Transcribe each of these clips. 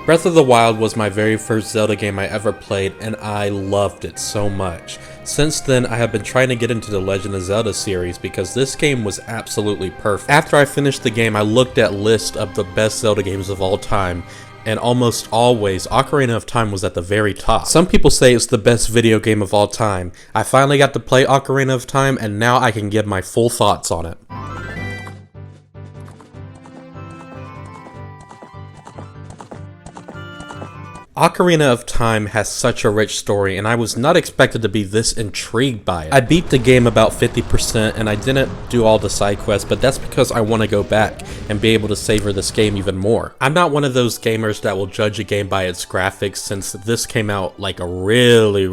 Breath of the Wild was my very first Zelda game I ever played, and I loved it so much. Since then, I have been trying to get into the Legend of Zelda series because this game was absolutely perfect. After I finished the game, I looked at lists of the best Zelda games of all time, and almost always, Ocarina of Time was at the very top. Some people say it's the best video game of all time. I finally got to play Ocarina of Time, and now I can give my full thoughts on it. Ocarina of Time has such a rich story, and I was not expected to be this intrigued by it. I beat the game about 50%, and I didn't do all the side quests, but that's because I want to go back and be able to savor this game even more. I'm not one of those gamers that will judge a game by its graphics, since this came out like a really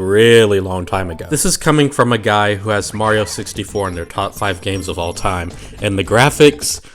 long time ago. This is coming from a guy who has Mario 64 in their top 5 games of all time, and the graphics...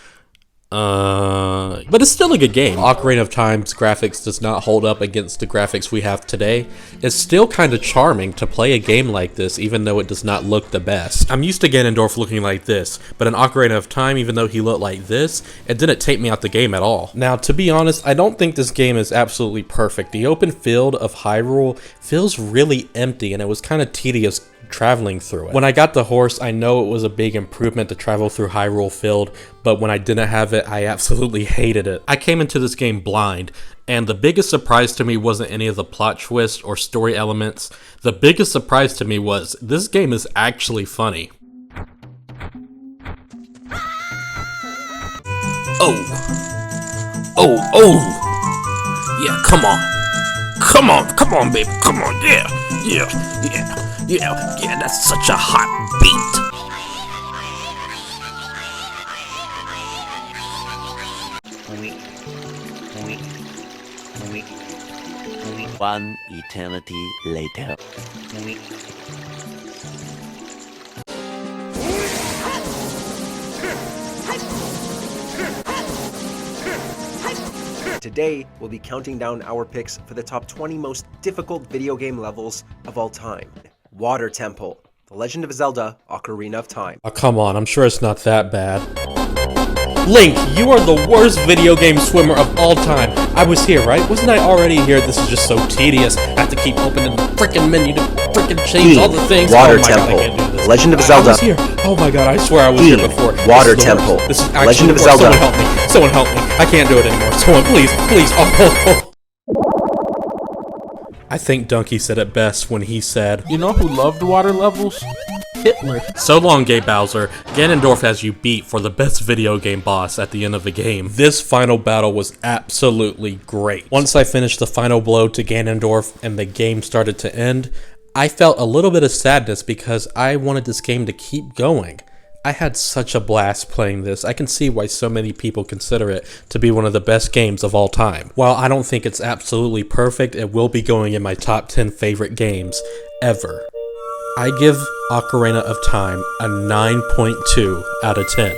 but it's still a good game. Ocarina of Time's graphics does not hold up against the graphics we have today. It's still kind of charming to play a game like this, even though it does not look the best. I'm used to Ganondorf looking like this, but in Ocarina of Time, even though he looked like this, it didn't take me out the game at all. Now, to be honest, I don't think this game is absolutely perfect. The open field of Hyrule feels really empty, and it was kind of tedious traveling through it. When I got the horse, I know it was a big improvement to travel through Hyrule Field, but when I didn't have it, I absolutely hated it. I came into this game blind, and the biggest surprise to me wasn't any of the plot twists or story elements. The biggest surprise to me was, this game is actually funny. Oh! Yeah, come on, baby, come on, yeah, that's such a hot beat. One eternity later. Today, we'll be counting down our picks for the top 20 most difficult video game levels of all time. Water Temple, The Legend of Zelda, Ocarina of Time. Oh, come on, I'm sure it's not that bad. Link, you are the worst video game swimmer of all time. I was here, right? Wasn't I already here? This is just so tedious. I have to keep opening the frickin' menu to frickin' change all the things. Water oh my Temple, God, I can't do this. Legend of Zelda. I was here. Oh my God, I swear I was here before. Water Temple, This is actually Legend of worse. Zelda. Someone help me. I can't do it anymore. Someone, please. Oh. I think Donkey said it best when he said, You know who loved water levels? Hitler. So long, Gay Bowser. Ganondorf has you beat for the best video game boss at the end of the game. This final battle was absolutely great. Once I finished the final blow to Ganondorf and the game started to end, I felt a little bit of sadness because I wanted this game to keep going. I had such a blast playing this. I can see why so many people consider it to be one of the best games of all time. While I don't think it's absolutely perfect, it will be going in my top 10 favorite games ever. I give Ocarina of Time a 9.2 out of 10.